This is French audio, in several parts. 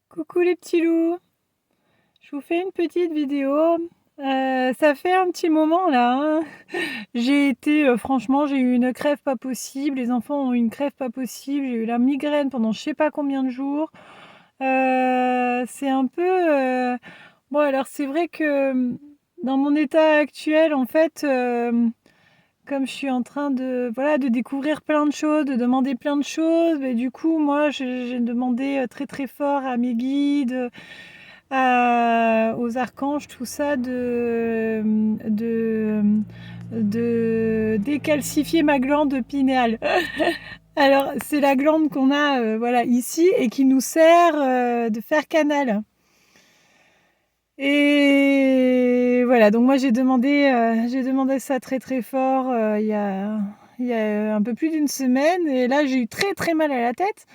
Coucou les petits loups, je vous fais une petite vidéo. Ça fait un petit moment là, hein. Franchement, j'ai eu une crève pas possible. Les enfants ont eu une crève pas possible. J'ai eu la migraine pendant je sais pas combien de jours. C'est un peu. Bon, alors c'est vrai que dans mon état actuel, en fait, comme je suis en train de, voilà, de découvrir plein de choses, de demander plein de choses, mais du coup, moi, j'ai demandé très très fort à mes guides, aux archanges, tout ça, de décalcifier ma glande pinéale. Alors, c'est la glande qu'on a voilà, ici et qui nous sert de faire canal. Et voilà, donc moi j'ai demandé ça très très fort il y a un peu plus d'une semaine. Et là, j'ai eu très très mal à la tête.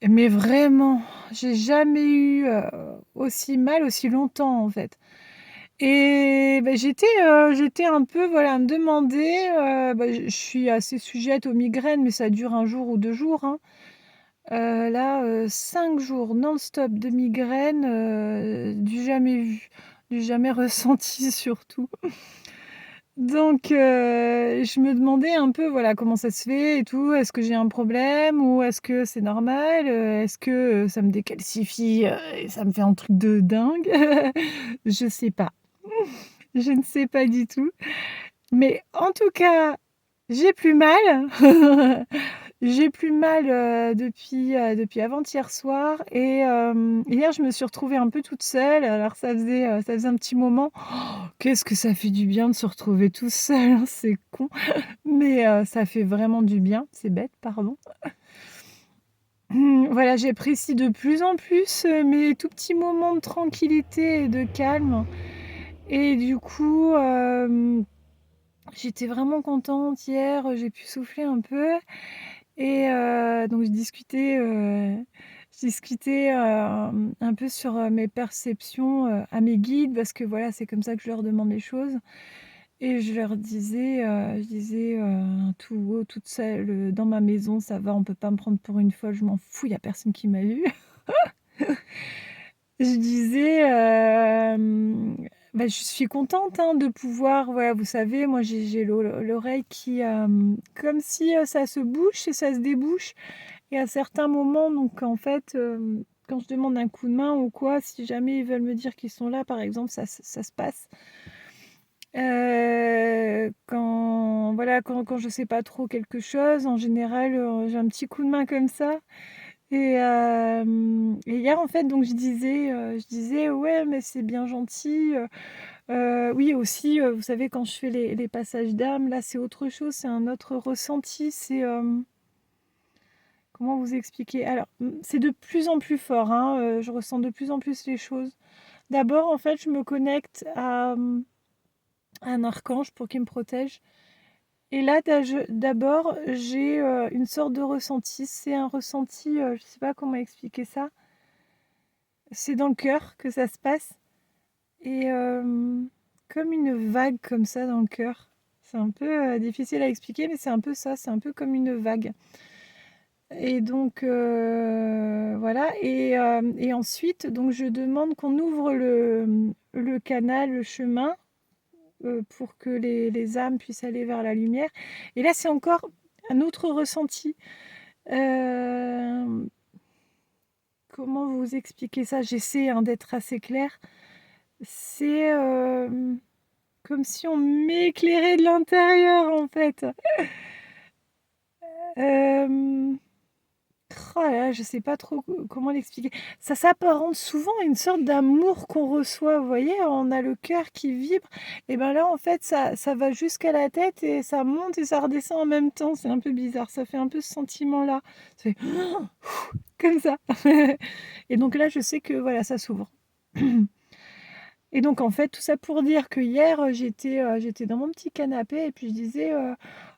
Mais vraiment, j'ai jamais eu aussi mal aussi longtemps en fait. Et bah, j'étais un peu, voilà, à me demander, bah, je suis assez sujette aux migraines, mais ça dure un jour ou 2 jours, hein. Là, 5 jours non-stop de migraine, du jamais vu, du jamais ressenti surtout. Donc je me demandais un peu, voilà, comment ça se fait et tout. Est-ce que j'ai un problème ou est-ce que c'est normal? Est-ce que, ça me décalcifie, et ça me fait un truc de dingue? Je sais pas. Je ne sais pas du tout. Mais en tout cas, j'ai plus mal. J'ai plus mal, depuis avant-hier soir. Et hier, je me suis retrouvée un peu toute seule. Alors ça faisait un petit moment. Oh, qu'est-ce que ça fait du bien de se retrouver tout seul, hein, c'est con, mais ça fait vraiment du bien. C'est bête, pardon. Voilà, j'apprécie de plus en plus, mes tout petits moments de tranquillité et de calme. Et du coup, j'étais vraiment contente hier, j'ai pu souffler un peu. Et donc je discutais, un peu sur, mes perceptions, à mes guides, parce que voilà, c'est comme ça que je leur demande les choses. Et je disais, tout haut, toute seule, dans ma maison: «Ça va, on peut pas me prendre pour une folle, je m'en fous, il y a personne qui m'a vue». Je disais, bah, je suis contente, hein, de pouvoir, voilà, vous savez, moi j'ai l'oreille qui, comme si, ça se bouche et ça se débouche. Et à certains moments, donc en fait, quand je demande un coup de main ou quoi, si jamais ils veulent me dire qu'ils sont là, par exemple, ça se passe. Quand voilà, quand je sais pas trop quelque chose, en général, j'ai un petit coup de main comme ça. Et hier, en fait, donc je disais: «Ouais, mais c'est bien gentil», oui aussi, vous savez, quand je fais les passages d'âme, là, c'est autre chose, c'est un autre ressenti, comment vous expliquer? Alors, c'est de plus en plus fort, hein, je ressens de plus en plus les choses. D'abord, en fait, je me connecte à un archange pour qu'il me protège. Et là, d'abord, j'ai, une sorte de ressenti. C'est un ressenti, je sais pas comment expliquer ça. C'est dans le cœur que ça se passe. Et comme une vague comme ça dans le cœur. C'est un peu, difficile à expliquer, mais c'est un peu ça, c'est un peu comme une vague. Et donc voilà. Et ensuite, donc je demande qu'on ouvre le canal, le chemin, pour que les âmes puissent aller vers la lumière. Et là, c'est encore un autre ressenti. Hem, Comment vous expliquer ça? J'essaie, hein, d'être assez claire. C'est, comme si on m'éclairait de l'intérieur, en fait. Hem Oh là là, je sais pas trop comment l'expliquer. Ça s'apparente souvent à une sorte d'amour qu'on reçoit, vous voyez? On a le cœur qui vibre. Et ben là, en fait, ça va jusqu'à la tête et ça monte et ça redescend en même temps. C'est un peu bizarre, ça fait un peu ce sentiment-là. Ça fait comme ça. Et donc là, je sais que voilà, ça s'ouvre. Et donc en fait, tout ça pour dire que hier, j'étais dans mon petit canapé et puis je disais,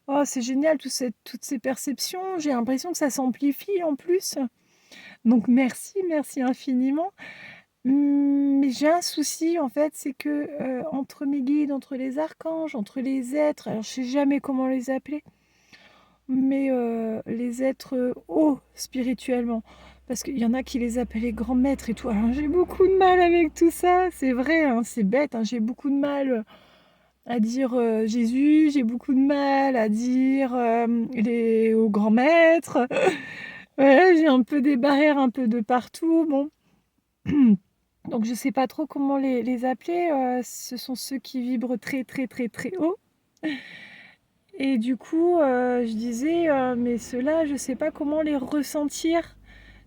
«Oh, c'est génial toutes ces perceptions, j'ai l'impression que ça s'amplifie en plus». Donc merci, merci infiniment. Mais j'ai un souci en fait, c'est que, entre mes guides, entre les archanges, entre les êtres, alors je sais jamais comment les appeler, mais les êtres, hauts spirituellement, parce qu'il y en a qui les appellent grands maîtres et tout. Alors j'ai beaucoup de mal avec tout ça, c'est vrai, hein, c'est bête, hein, j'ai beaucoup de mal à dire Jésus, j'ai beaucoup de mal à dire les aux grands maîtres. Ouais, j'ai un peu des barrières un peu de partout. Bon, donc je sais pas trop comment les appeler. Ce sont ceux qui vibrent très très très très haut. Et du coup, je disais, mais ceux-là, je sais pas comment les ressentir.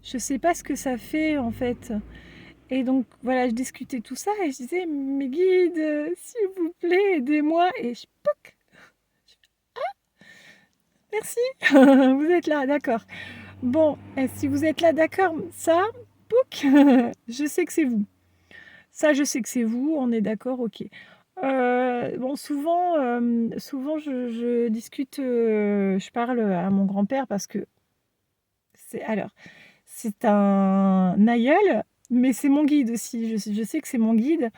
Je sais pas ce que ça fait en fait. Et donc voilà, je discutais tout ça et je disais, mes guides, s'il vous plaît, aidez-moi. Et je pouc, merci, vous êtes là, d'accord. Bon, si vous êtes là, d'accord, ça, pouc, je sais que c'est vous. Ça, je sais que c'est vous, on est d'accord, ok. Bon, souvent je discute, je parle à mon grand-père parce que c'est un aïeul, mais c'est mon guide aussi. Je sais que c'est mon guide.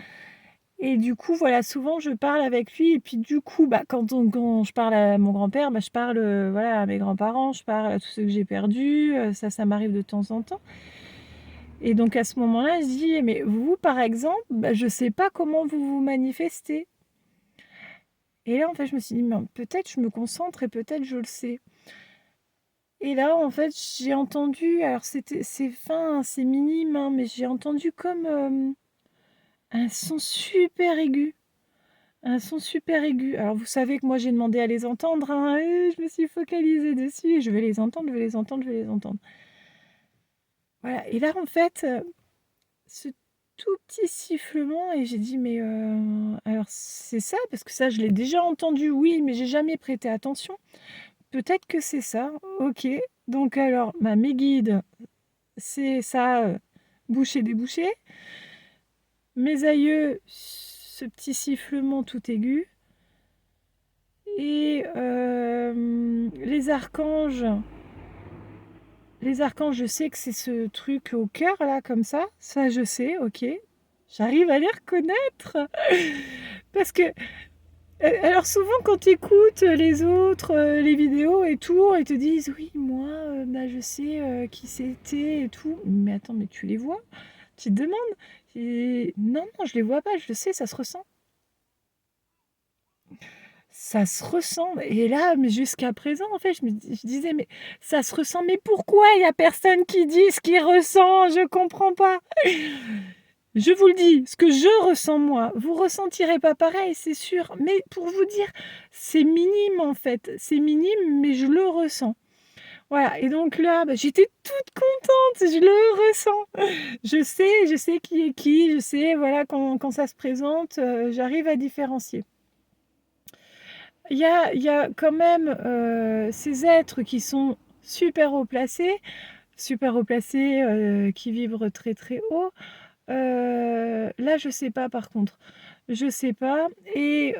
Et du coup, voilà, souvent je parle avec lui. Et puis du coup, bah, quand je parle à mon grand-père, bah, je parle voilà, à mes grands-parents, je parle à tous ceux que j'ai perdus. Ça m'arrive de temps en temps. Et donc à ce moment-là, je dis, mais vous, par exemple, bah, je ne sais pas comment vous vous manifestez. Et là, en fait, je me suis dit, mais peut-être je me concentre et peut-être je le sais. Et là, en fait, j'ai entendu, alors c'est fin, hein, c'est minime, hein, mais j'ai entendu comme un son super aigu. Un son super aigu. Alors, vous savez que moi, j'ai demandé à les entendre, hein, et je me suis focalisée dessus. Et je vais les entendre, je vais les entendre, je vais les entendre. Voilà. Et là, en fait, ce tout petit sifflement, et j'ai dit, mais alors c'est ça, parce que ça, je l'ai déjà entendu, oui, mais j'ai jamais prêté attention. Peut-être que c'est ça. Ok. Donc, alors, mes guides, c'est ça, boucher, déboucher. Mes aïeux, ce petit sifflement tout aigu. Et les archanges, je sais que c'est ce truc au cœur là, comme ça je sais, ok. J'arrive à les reconnaître. Parce que, alors souvent quand tu écoutes les autres, les vidéos et tout, ils te disent oui, moi, bah, je sais qui c'était et tout. Mais attends, mais tu les vois? Tu te demandes? Et non, non, je les vois pas, je le sais, ça se ressent. Ça se ressent. Et là, mais jusqu'à présent, en fait, je disais, mais ça se ressent. Mais pourquoi il y a personne qui dit ce qu'il ressent? Je comprends pas. Je vous le dis, ce que je ressens moi, vous ressentirez pas pareil, c'est sûr. Mais pour vous dire, c'est minime en fait. C'est minime, mais je le ressens. Voilà. Et donc là, bah, j'étais toute contente. Je le ressens. Je sais qui est qui. Je sais, voilà, quand ça se présente, j'arrive à différencier. Il y a quand même ces êtres qui sont super haut placés, qui vibrent très très haut. Là, je sais pas par contre. Je sais pas. Et